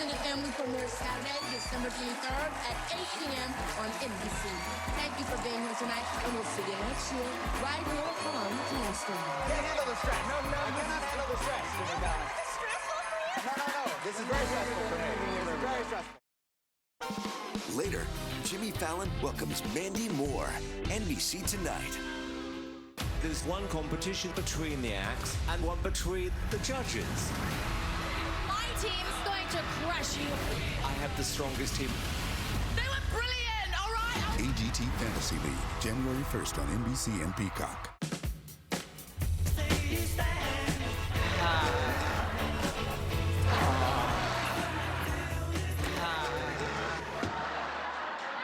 Extended Family premieres Saturday, December 23rd at 8 p.m. on NBC. Thank you for being here tonight, and we'll see you next year right here on KSDK. Can't handle the stress. No, I cannot handle the stress. No. This is very stressful for me. This is very stressful. Later, Jimmy Fallon welcomes Mandy Moore. NBC Tonight. There's one competition between the acts and one between the judges. My team's going to crush you. I have the strongest team. They were brilliant, all right? AGT Fantasy League, January 1st on NBC and Peacock.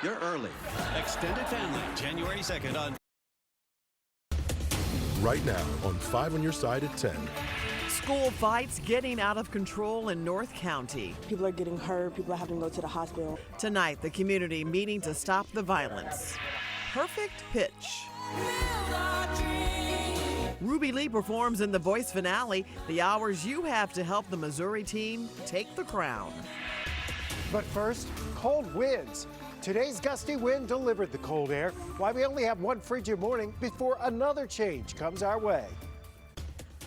You're early. Extended Family, January 2nd on. Right now on 5 on Your Side at 10. School fights getting out of control in North County. People are getting hurt. People are having to go to the hospital. Tonight, the community meeting to stop the violence. Perfect pitch. Ruby Lee performs in The Voice finale, the hours you have to help the Missouri team take the crown. But first, cold winds. Today's gusty wind delivered the cold air, while we only have one frigid morning before another change comes our way.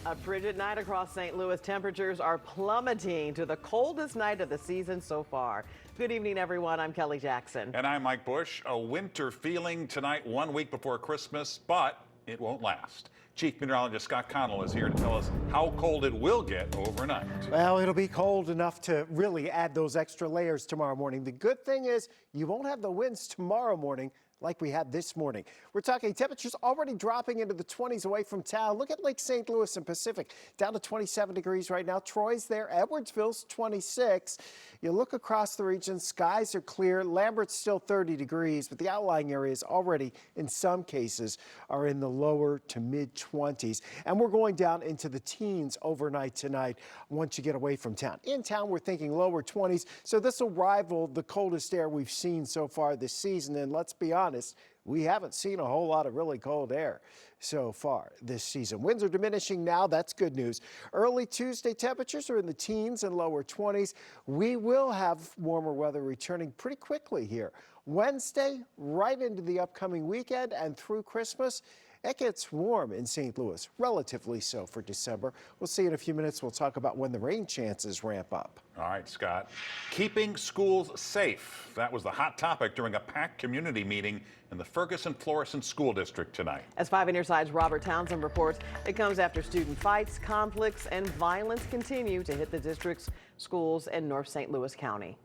A frigid night across St. Louis. Temperatures are plummeting to the coldest night of the season so far. Good evening, everyone. I'm Kelly Jackson. And I'm Mike Bush. A winter feeling tonight, 1 week before Christmas, but it won't last. Chief Meteorologist Scott Connell is here to tell us how cold it will get overnight. Well, it'll be cold enough to really add those extra layers tomorrow morning. The good thing is you won't have the winds tomorrow morning like we had this morning. We're talking temperatures already dropping into the 20s away from town. Look at Lake St. Louis and Pacific, down to 27 degrees right now. Troy's there, Edwardsville's 26. You look across the region, skies are clear. Lambert's still 30 degrees, but the outlying areas already, in some cases, are in the lower to mid 20s. And we're going down into the teens overnight tonight once you get away from town. In town, we're thinking lower 20s, so this will rival the coldest air we've seen so far this season. And let's be honest, we haven't seen a whole lot of really cold air so far this season. Winds are diminishing now. That's good news. Early Tuesday temperatures are in the teens and lower 20s. We will have warmer weather returning pretty quickly here. Wednesday, right into the upcoming weekend and through Christmas, it gets warm in St. Louis, relatively so for December. We'll see in a few minutes. We'll talk about when the rain chances ramp up. All right, Scott. Keeping schools safe. That was the hot topic during a packed community meeting in the Ferguson-Florissant School District tonight. As 5 on Your Side's Robert Townsend reports, it comes after student fights, conflicts, and violence continue to hit the district's schools in North St. Louis County.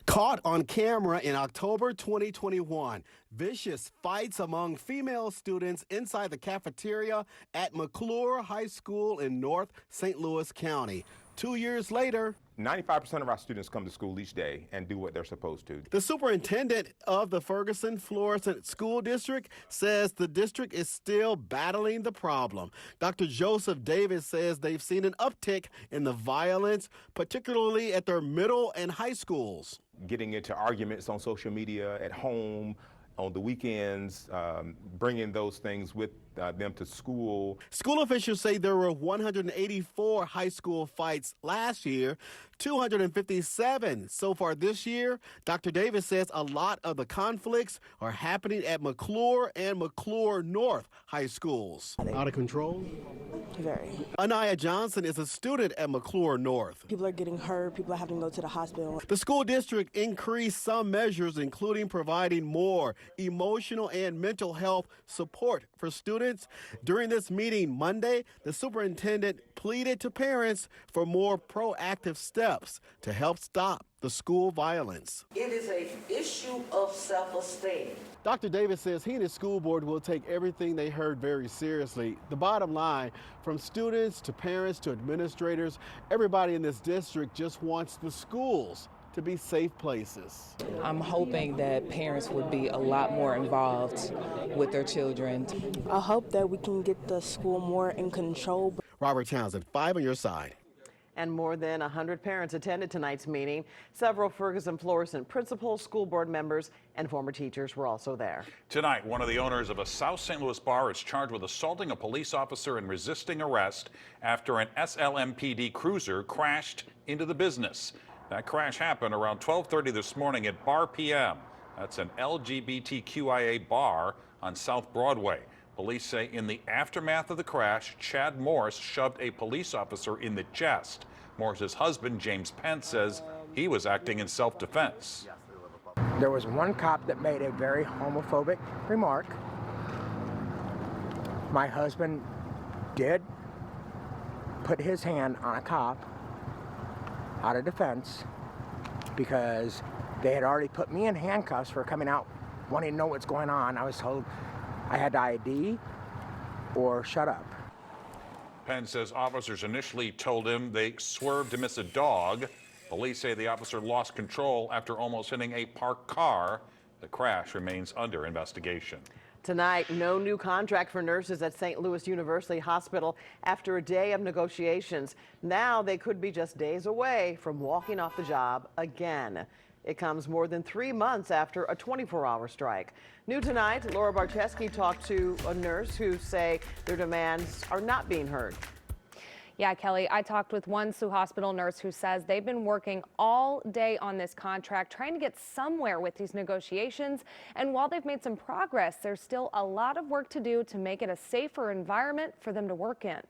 Caught on camera in October 2021, vicious fights among female students inside the cafeteria at McClure High School in North St. Louis County. 2 years later, 95% of our students come to school each day and do what they're supposed to. The superintendent of the Ferguson-Florissant School District says the district is still battling the problem. Dr. Joseph Davis says they've seen an uptick in the violence, particularly at their middle and high schools. Getting into arguments on social media, at home, on the weekends, bringing those things with them to school. School officials say there were 184 high school fights last year, 257 so far this year. Dr. Davis says a lot of the conflicts are happening at McClure and McClure North high schools. Out of control? Very. Anaya Johnson is a student at McClure North. People are getting hurt. People are having to go to the hospital. The school district increased some measures, including providing more emotional and mental health support for students. During this meeting Monday, the superintendent pleaded to parents for more proactive steps to help stop the school violence. It is an issue of self-esteem. Dr. Davis says he and his school board will take everything they heard very seriously. The bottom line, from students to parents to administrators, everybody in this district just wants the schools to be safe places. I'm hoping that parents would be a lot more involved with their children. I hope that we can get the school more in control. Robert Townsend, 5 on Your Side. And more than 100 parents attended tonight's meeting. Several Ferguson-Florissant principals, school board members, and former teachers were also there. Tonight, one of the owners of a South St. Louis bar is charged with assaulting a police officer and resisting arrest after an SLMPD cruiser crashed into the business. That crash happened around 12:30 this morning at Bar PM. That's an LGBTQIA bar on South Broadway. Police say in the aftermath of the crash, Chad Morris shoved a police officer in the chest. Morris's husband, James Pence, says he was acting in self-defense. There was one cop that made a very homophobic remark. My husband did put his hand on a cop out of defense because they had already put me in handcuffs for coming out wanting to know what's going on. I was told I had to ID or shut up. Penn says officers initially told him they swerved to miss a dog. Police say the officer lost control after almost hitting a parked car. The crash remains under investigation. Tonight, no new contract for nurses at St. Louis University Hospital after a day of negotiations. Now they could be just days away from walking off the job again. It comes more than 3 months after a 24-hour strike. New tonight, Laura Barcheski talked to a nurse who say their demands are not being heard. Yeah, Kelly, I talked with one Sioux Hospital nurse who says they've been working all day on this contract, trying to get somewhere with these negotiations. And while they've made some progress, there's still a lot of work to do to make it a safer environment for them to work in.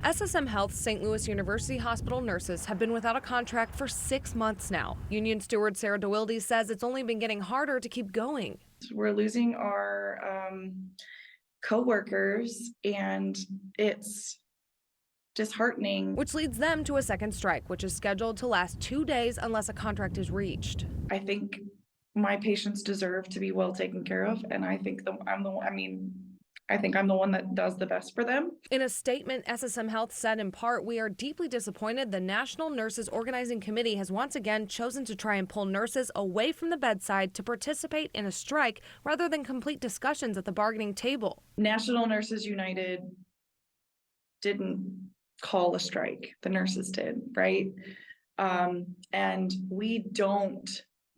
SSM Health's St. Louis University Hospital nurses have been without a contract for 6 months now. Union steward Sarah DeWilde says it's only been getting harder to keep going. We're losing our co-workers, and it's disheartening. Which leads them to a second strike, which is scheduled to last 2 days unless a contract is reached. I think my patients deserve to be well taken care of, and I think I'm the one that does the best for them. In a statement, SSM Health said in part, "We are deeply disappointed the National Nurses Organizing Committee has once again chosen to try and pull nurses away from the bedside to participate in a strike rather than complete discussions at the bargaining table." National Nurses United didn't call a strike. The nurses did, right? And we don't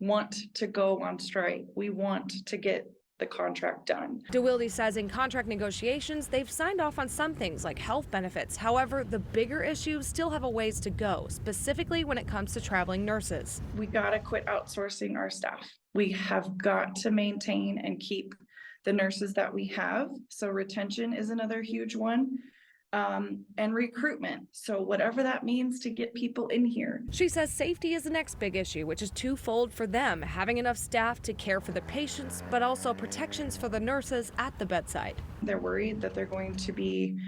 want to go on strike. We want to get the contract done. DeWilde says in contract negotiations, they've signed off on some things like health benefits. However, the bigger issues still have a ways to go, specifically when it comes to traveling nurses. We gotta quit outsourcing our staff. We have got to maintain and keep the nurses that we have. So retention is another huge one. And recruitment. So whatever that means to get people in here. She says safety is the next big issue, which is twofold for them, having enough staff to care for the patients, but also protections for the nurses at the bedside. They're worried that they're going to be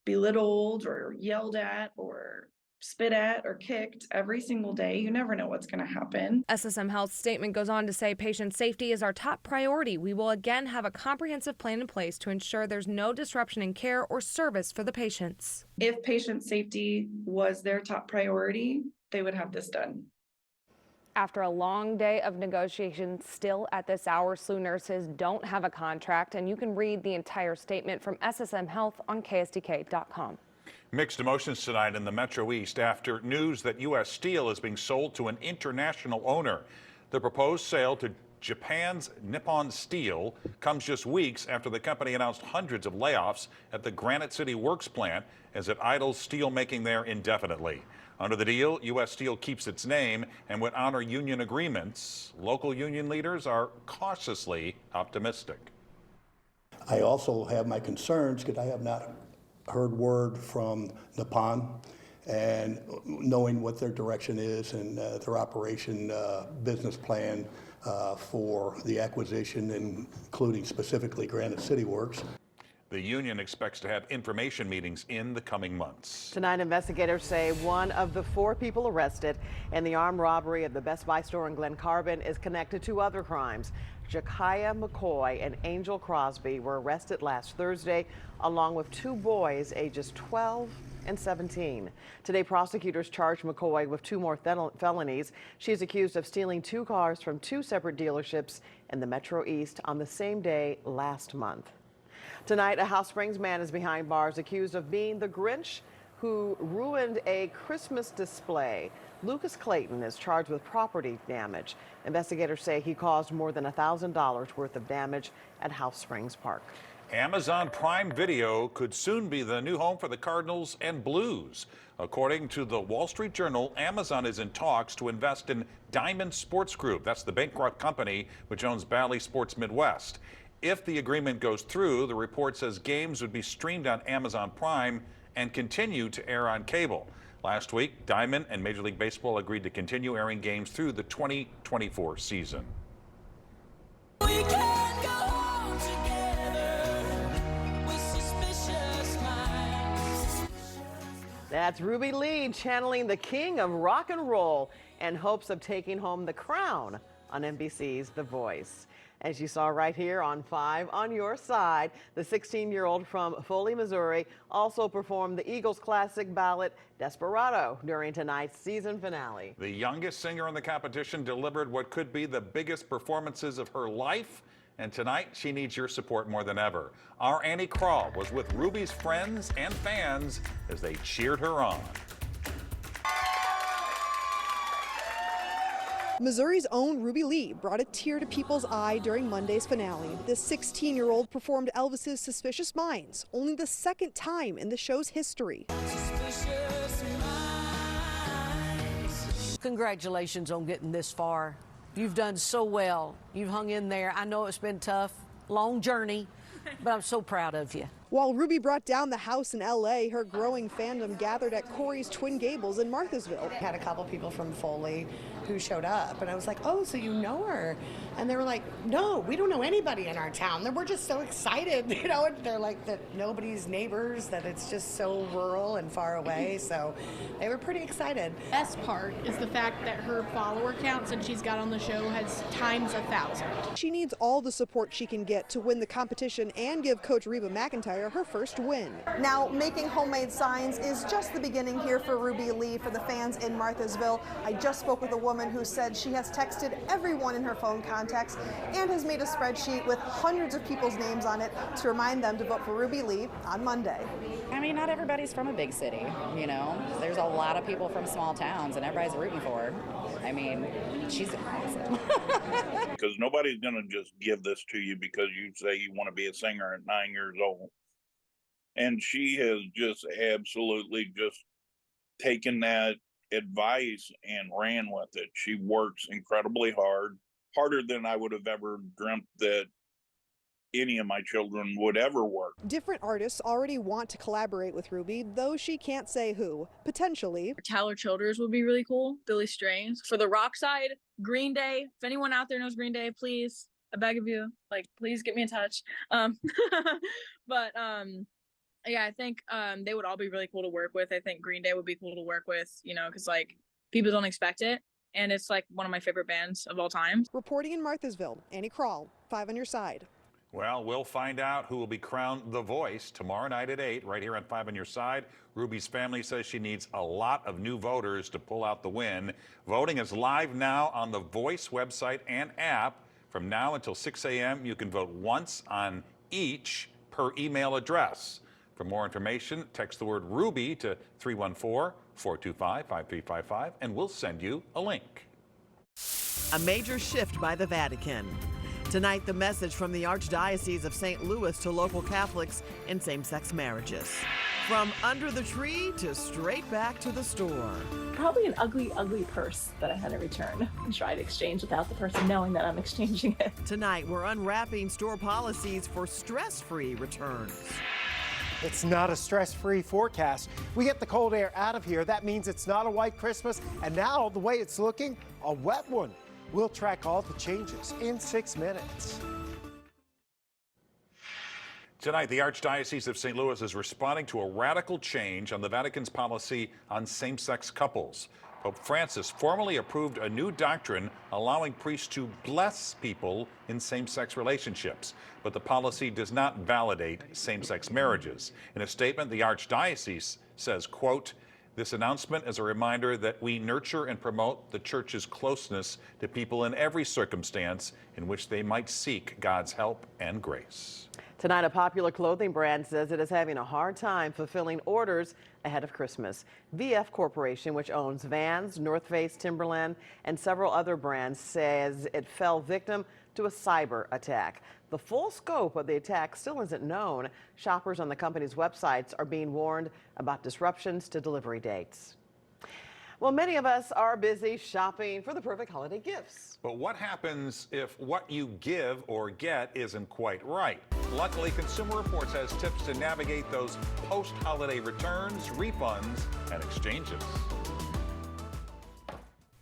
belittled or yelled at or spit at or kicked every single day. You never know what's going to happen. SSM Health's statement goes on to say patient safety is our top priority. We will again have a comprehensive plan in place to ensure there's no disruption in care or service for the patients. If patient safety was their top priority, they would have this done. After a long day of negotiations, still at this hour, SLU nurses don't have a contract, and you can read the entire statement from SSM Health on KSDK.com. Mixed emotions tonight in the Metro East after news that U.S. Steel is being sold to an international owner. The proposed sale to Japan's Nippon Steel comes just weeks after the company announced hundreds of layoffs at the Granite City Works plant as it idles steel making there indefinitely. Under the deal, U.S. Steel keeps its name and would honor union agreements. Local union leaders are cautiously optimistic. I also have my concerns because I have not heard word from Nippon, and knowing what their direction is and their operation business plan for the acquisition, including specifically Granite City Works. The union expects to have information meetings in the coming months. Tonight, investigators say one of the 4 people arrested in the armed robbery of the Best Buy store in Glen Carbon is connected to other crimes. Jakiah McCoy and Angel Crosby were arrested last Thursday, along with 2 boys ages 12 and 17. Today, prosecutors charged McCoy with 2 more felonies. She is accused of stealing 2 cars from 2 separate dealerships in the Metro East on the same day last month. Tonight, a House Springs man is behind bars accused of being the Grinch who ruined a Christmas display. Lucas Clayton is charged with property damage. Investigators say he caused more than $1,000 worth of damage at House Springs Park. Amazon Prime Video could soon be the new home for the Cardinals and Blues. According to the Wall Street Journal, Amazon is in talks to invest in Diamond Sports Group. That's the bankrupt company which owns Bally Sports Midwest. If the agreement goes through, the report says games would be streamed on Amazon Prime and continue to air on cable. Last week, Diamond and Major League Baseball agreed to continue airing games through the 2024 season. That's Ruby Lee channeling the king of rock and roll in hopes of taking home the crown on NBC's The Voice. As you saw right here on 5 on Your Side, the 16-year-old from Foley, Missouri also performed the Eagles' classic ballad Desperado during tonight's season finale. The youngest singer in the competition delivered what could be the biggest performances of her life, and tonight she needs your support more than ever. Our Annie Krall was with Ruby's friends and fans as they cheered her on. Missouri's own Ruby Lee brought a tear to people's eye during Monday's finale. This 16-year-old performed Elvis's Suspicious Minds, only the second time in the show's history. Congratulations on getting this far. You've done so well. You've hung in there. I know it's been tough, long journey, but I'm so proud of you. While Ruby brought down the house in L.A., her growing fandom gathered at Corey's Twin Gables in Marthasville. I had a couple people from Foley who showed up, and I was like, oh, so you know her? And they were like, no, we don't know anybody in our town. We're just so excited, you know, and they're like that nobody's neighbors, that it's just so rural and far away, so they were pretty excited. Best part is the fact that her follower count since she's got on the show has times 1,000. She needs all the support she can get to win the competition and give Coach Reba McEntire her first win. Now, making homemade signs is just the beginning here for Ruby Lee for the fans in Marthasville. I just spoke with a woman who said she has texted everyone in her phone contacts and has made a spreadsheet with hundreds of people's names on it to remind them to vote for Ruby Lee on Monday. I mean, not everybody's from a big city, you know. There's a lot of people from small towns and everybody's rooting for her. I mean, she's awesome. Because nobody's going to just give this to you because you say you want to be a singer at 9 years old. And she has just absolutely just taken that advice and ran with it. She works incredibly hard, harder than I would have ever dreamt that any of my children would ever work. Different artists already want to collaborate with Ruby, though she can't say who. Potentially, Tyler Childers would be really cool. Billy Strings. For the rock side, Green Day. If anyone out there knows Green Day, please, I beg of you, like, please get me in touch. Yeah, I think they would all be really cool to work with. I think Green Day would be cool to work with, you know, because, like, people don't expect it. And it's, like, one of my favorite bands of all time. Reporting in Marthasville, Annie Krall, 5 on Your Side. Well, we'll find out who will be crowned The Voice tomorrow night at 8, right here on 5 on Your Side. Ruby's family says she needs a lot of new voters to pull out the win. Voting is live now on the Voice website and app. From now until 6 a.m., you can vote once on each per email address. For more information, text the word Ruby to 314-425-5355, and we'll send you a link. A major shift by the Vatican. Tonight, the message from the Archdiocese of St. Louis to local Catholics in same-sex marriages. From under the tree to straight back to the store. Probably an ugly, ugly purse that I had to return and try to exchange without the person knowing that I'm exchanging it. Tonight, we're unwrapping store policies for stress-free returns. It's not a stress-free forecast. We get the cold air out of here. That means it's not a white Christmas. And now, the way it's looking, a wet one. We'll track all the changes in 6 minutes. Tonight, the Archdiocese of St. Louis is responding to a radical change on the Vatican's policy on same-sex couples. Pope Francis formally approved a new doctrine allowing priests to bless people in same-sex relationships, but the policy does not validate same-sex marriages. In a statement, the Archdiocese says, quote, "This announcement is a reminder that we nurture and promote the Church's closeness to people in every circumstance in which they might seek God's help and grace." Tonight, a popular clothing brand says it is having a hard time fulfilling orders ahead of Christmas. VF Corporation, which owns Vans, North Face, Timberland, and several other brands, says it fell victim to a cyber attack. The full scope of the attack still isn't known. Shoppers on the company's websites are being warned about disruptions to delivery dates. Well, many of us are busy shopping for the perfect holiday gifts. But what happens if what you give or get isn't quite right? Luckily, Consumer Reports has tips to navigate those post-holiday returns, refunds, and exchanges.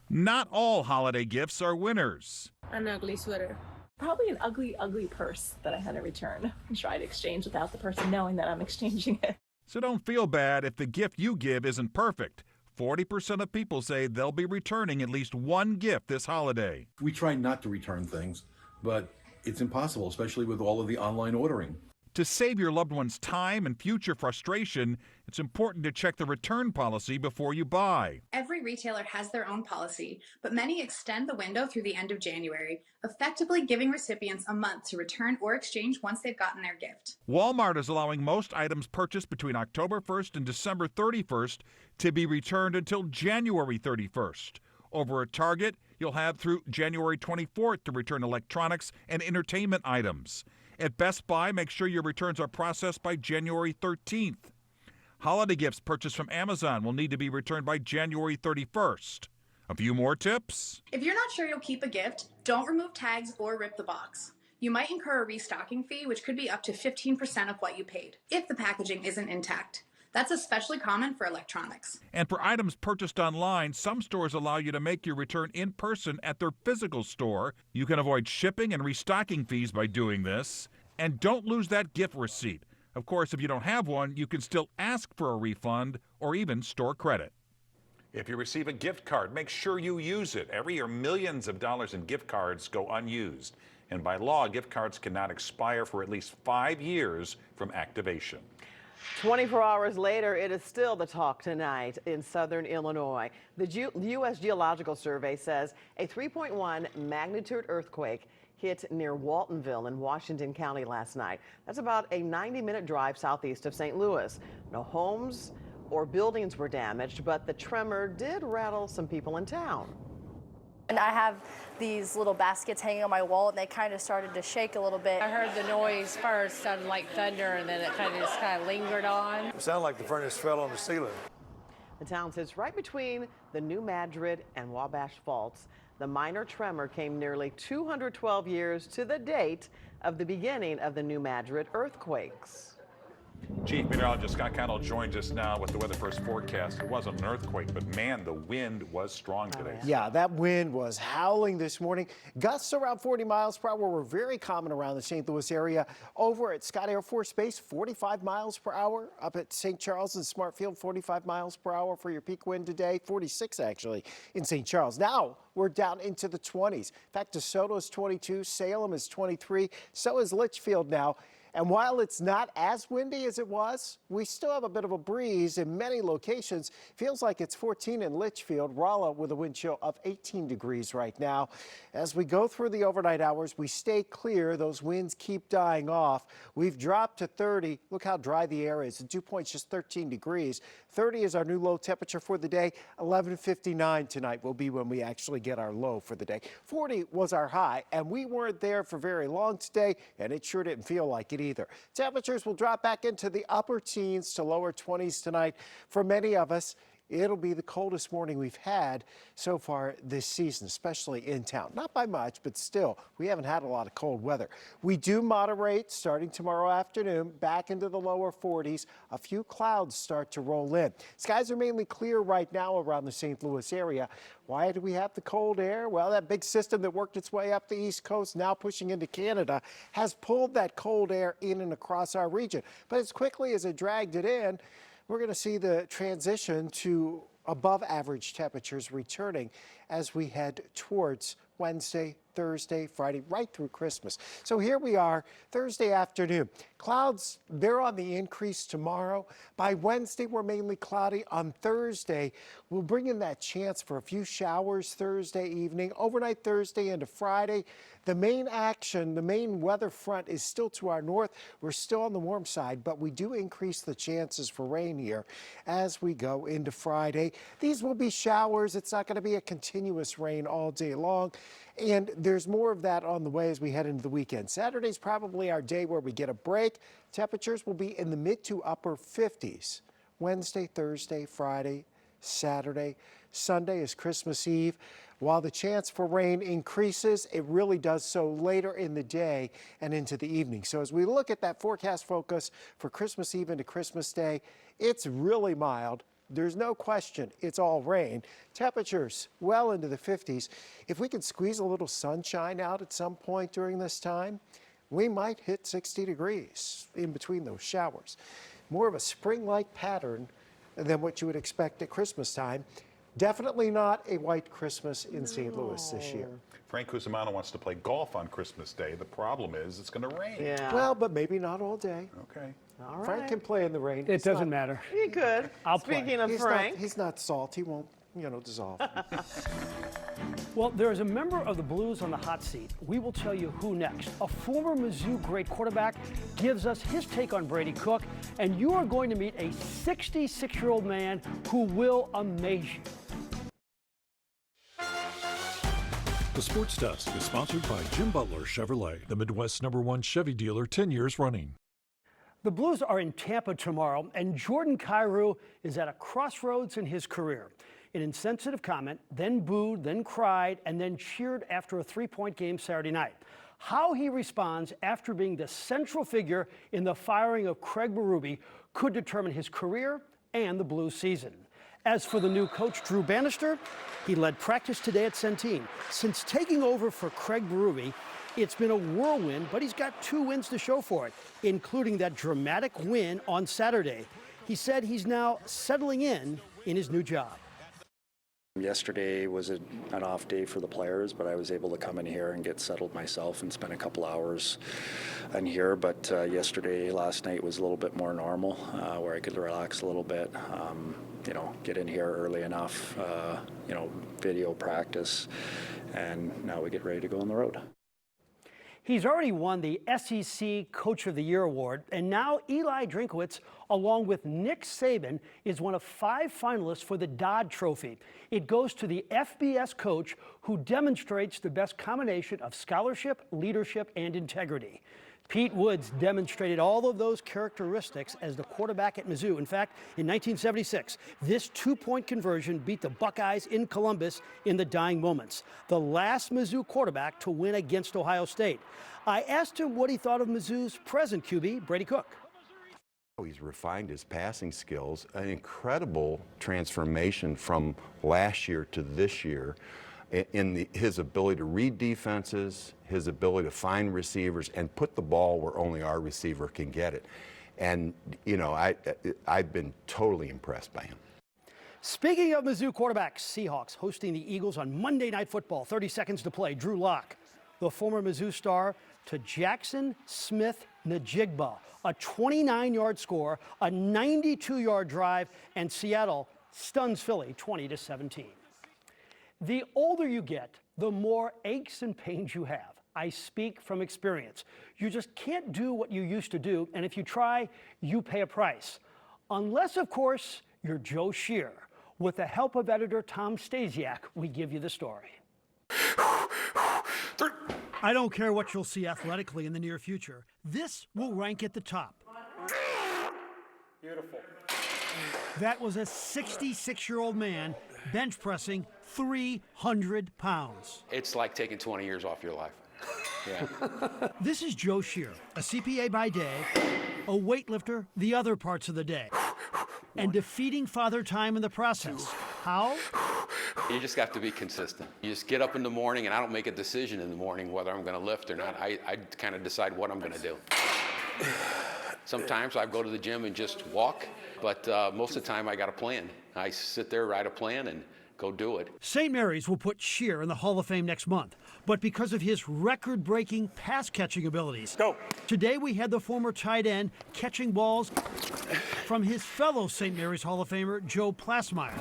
Not all holiday gifts are winners. An ugly sweater. Probably an ugly purse that I had to return and try to exchange without the person knowing that I'm exchanging it. So don't feel bad if the gift you give isn't perfect. 40% of people say they'll be returning at least one gift this holiday. We try not to return things, but it's impossible, especially with all of the online ordering. To save your loved ones time and future frustration, it's important to check the return policy before you buy. Every retailer has their own policy, but many extend the window through the end of January, effectively giving recipients a month to return or exchange once they've gotten their gift. Walmart is allowing most items purchased between October 1st and December 31st to be returned until January 31st. Over at Target, you'll have through January 24th to return electronics and entertainment items. At Best Buy, make sure your returns are processed by January 13th. Holiday gifts purchased from Amazon will need to be returned by January 31st. A few more tips. If you're not sure you'll keep a gift, don't remove tags or rip the box. You might incur a restocking fee, which could be up to 15% of what you paid, if the packaging isn't intact. That's especially common for electronics. And for items purchased online, some stores allow you to make your return in person at their physical store. You can avoid shipping and restocking fees by doing this. And don't lose that gift receipt. Of course, if you don't have one, you can still ask for a refund or even store credit. If you receive a gift card, make sure you use it. Every year, millions of dollars in gift cards go unused. And by law, gift cards cannot expire for at least 5 years from activation. 24 hours later, it is still the talk tonight in southern Illinois. The U.S. Geological Survey says a 3.1 magnitude earthquake hit near Waltonville in Washington County last night. That's about a 90-minute drive southeast of St. Louis. No homes or buildings were damaged, but the tremor did rattle some people in town. And I have these little baskets hanging on my wall, and they kind of started to shake a little bit. I heard the noise first, sounded like thunder, and then it kind of lingered on. It sounded like the furnace fell on the ceiling. The town sits right between the New Madrid and Wabash faults. The minor tremor came nearly 212 years to the date of the beginning of the New Madrid earthquakes. Chief Meteorologist Scott Connell joins us now with the weather first forecast. It wasn't an earthquake, but man, the wind was strong today. Yeah, that wind was howling this morning. Gusts around 40 miles per hour were very common around the St. Louis area. Over at Scott Air Force Base, 45 miles per hour. Up at St. Charles and Smart Field, 45 miles per hour for your peak wind today. 46 actually in St. Charles. Now we're down into the 20s. In fact, DeSoto is 22, Salem is 23. So is Litchfield now. And while it's not as windy as it was, we still have a bit of a breeze in many locations. Feels like it's 14 in Litchfield. Rolla with a wind chill of 18 degrees right now. As we go through the overnight hours, we stay clear. Those winds keep dying off. We've dropped to 30. Look how dry the air is. Dew point's just 13 degrees. 30 is our new low temperature for the day. 11:59 tonight will be when we actually get our low for the day. 40 was our high, and we weren't there for very long today, and it sure didn't feel like it either. Temperatures will drop back into the upper teens to lower 20s tonight. For many of us, it'll be the coldest morning we've had so far this season, especially in town. Not by much, but still, we haven't had a lot of cold weather. We do moderate starting tomorrow afternoon back into the lower 40s. A few clouds start to roll in. Skies are mainly clear right now around the St. Louis area. Why do we have the cold air? Well, that big system that worked its way up the East Coast, now pushing into Canada, has pulled that cold air in and across our region. But as quickly as it dragged it in, we're going to see the transition to above average temperatures returning as we head towards Wednesday, Thursday, Friday, right through Christmas. So here we are Thursday afternoon. Clouds, they're on the increase tomorrow. By Wednesday, we're mainly cloudy. On Thursday, we'll bring in that chance for a few showers Thursday evening, overnight Thursday into Friday. The main action, the main weather front is still to our north. We're still on the warm side, but we do increase the chances for rain here as we go into Friday. These will be showers. It's not going to be a continuous rain all day long. And there's more of that on the way as we head into the weekend. Saturday's probably our day where we get a break. Temperatures will be in the mid to upper 50s. Wednesday, Thursday, Friday, Saturday. Sunday is Christmas Eve. While the chance for rain increases, it really does so later in the day and into the evening. So as we look at that forecast focus for Christmas Eve into Christmas Day, it's really mild. There's no question it's all rain. Temperatures well into the 50s. If we can squeeze a little sunshine out at some point during this time, we might hit 60 degrees in between those showers. More of a spring-like pattern than what you would expect at Christmas time. Definitely not a white Christmas in St. Louis this year. Frank Cusimano wants to play golf on Christmas Day. The problem is it's going to rain. Yeah. Well, but maybe not all day. Okay. All right. Frank can play in the rain. It doesn't matter. You could. Speaking of Frank. He's not salt. He won't, dissolve. Well, there is a member of the Blues on the hot seat. We will tell you who next. A former Mizzou great quarterback gives us his take on Brady Cook, and you are going to meet a 66-year-old man who will amaze you. The Sports Desk is sponsored by Jim Butler Chevrolet, the Midwest's #1 Chevy dealer 10 years running. The Blues are in Tampa tomorrow, and Jordan Kyrou is at a crossroads in his career. An insensitive comment, then booed, then cried, and then cheered after a 3-point game Saturday night. How he responds after being the central figure in the firing of Craig Berube could determine his career and the Blues season. As for the new coach, Drew Bannister, he led practice today at Centene. Since taking over for Craig Berube, it's been a whirlwind, but he's got 2 wins to show for it, including that dramatic win on Saturday. He said he's now settling in his new job. Yesterday was an off day for the players, but I was able to come in here and get settled myself and spend a couple hours in here. But last night was a little bit more normal, where I could relax a little bit, get in here early enough, video practice, and now we get ready to go on the road. He's already won the SEC Coach of the Year award, and now Eli Drinkwitz, along with Nick Saban, is one of 5 finalists for the Dodd Trophy. It goes to the FBS coach who demonstrates the best combination of scholarship, leadership, and integrity. Pete Woods demonstrated all of those characteristics as the quarterback at Mizzou. In fact, in 1976, this 2-point conversion beat the Buckeyes in Columbus in the dying moments. The last Mizzou quarterback to win against Ohio State. I asked him what he thought of Mizzou's present QB, Brady Cook. He's refined his passing skills, an incredible transformation from last year to this year in his ability to read defenses, his ability to find receivers and put the ball where only our receiver can get it. And, I've been totally impressed by him. Speaking of Mizzou quarterbacks, Seahawks hosting the Eagles on Monday Night Football. 30 seconds to play. Drew Lock, the former Mizzou star, to Jackson Smith-Njigba. A 29-yard score, a 92-yard drive, and Seattle stuns Philly 20-17. The older you get, the more aches and pains you have. I speak from experience. You just can't do what you used to do, and if you try, you pay a price. Unless, of course, you're Joe Shear. With the help of editor Tom Stasiak, we give you the story. I don't care what you'll see athletically in the near future. This will rank at the top. Beautiful. That was a 66-year-old man bench pressing 300 pounds. It's like taking 20 years off your life. Yeah. This is Joe Shear, a CPA by day, a weightlifter the other parts of the day, and defeating Father Time in the process. How? You just have to be consistent. You just get up in the morning, and I don't make a decision in the morning whether I'm going to lift or not. I kind of decide what I'm going to do. Sometimes I go to the gym and just walk, but most of the time I got a plan. I sit there, write a plan, and go do it. St. Mary's will put Shear in the Hall of Fame next month, but because of his record-breaking pass-catching abilities. Go. Today we had the former tight end catching balls from his fellow St. Mary's Hall of Famer, Joe Plasmeyer.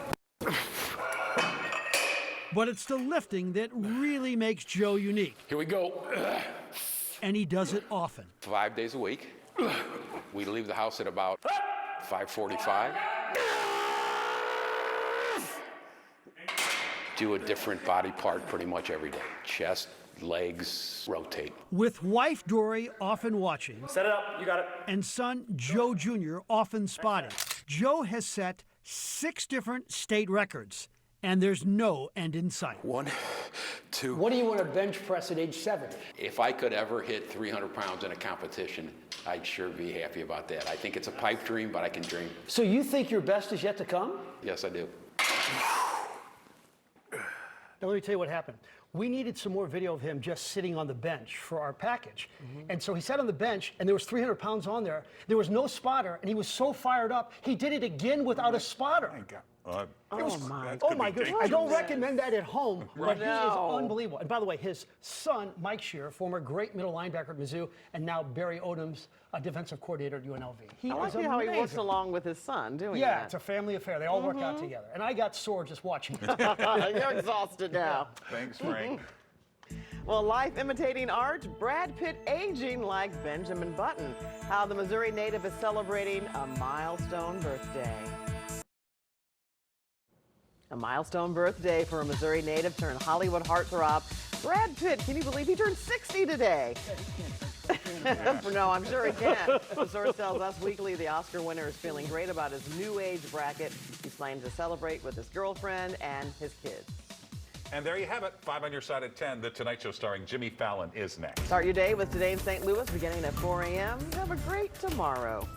But it's the lifting that really makes Joe unique. Here we go. And he does it often. 5 days a week. We leave the house at about 5:45. do a different body part pretty much every day. Chest, legs, rotate. With wife Dory often watching. Set it up, you got it. And son Joe Jr. often spotting. Joe has set 6 different state records, and there's no end in sight. 1, 2. What do you want to bench press at age 7? If I could ever hit 300 pounds in a competition, I'd sure be happy about that. I think it's a pipe dream, but I can dream. So you think your best is yet to come? Yes, I do. Now let me tell you what happened. We needed some more video of him just sitting on the bench for our package. And so he sat on the bench, and there was 300 pounds on there. There was no spotter, and he was so fired up, he did it again without a spotter. Oh my goodness. I don't recommend that at home, but he is unbelievable. And by the way, his son, Mike Shearer, former great middle linebacker at Mizzou, and now Barry Odom's defensive coordinator at UNLV. I like how he works along with his son doing that. Yeah, it's a family affair. They all work out together. And I got sore just watching it. You're exhausted now. Thanks, Frank. Well, life imitating art, Brad Pitt aging like Benjamin Button. How the Missouri native is celebrating a milestone birthday. A milestone birthday for a Missouri native turned Hollywood heartthrob. Brad Pitt, can you believe he turned 60 today? No, I'm sure he can. The source tells Us Weekly the Oscar winner is feeling great about his new age bracket. He's planning to celebrate with his girlfriend and his kids. And there you have it. 5 on your side at 10. The Tonight Show starring Jimmy Fallon is next. Start your day with Today in St. Louis beginning at 4 a.m. Have a great tomorrow.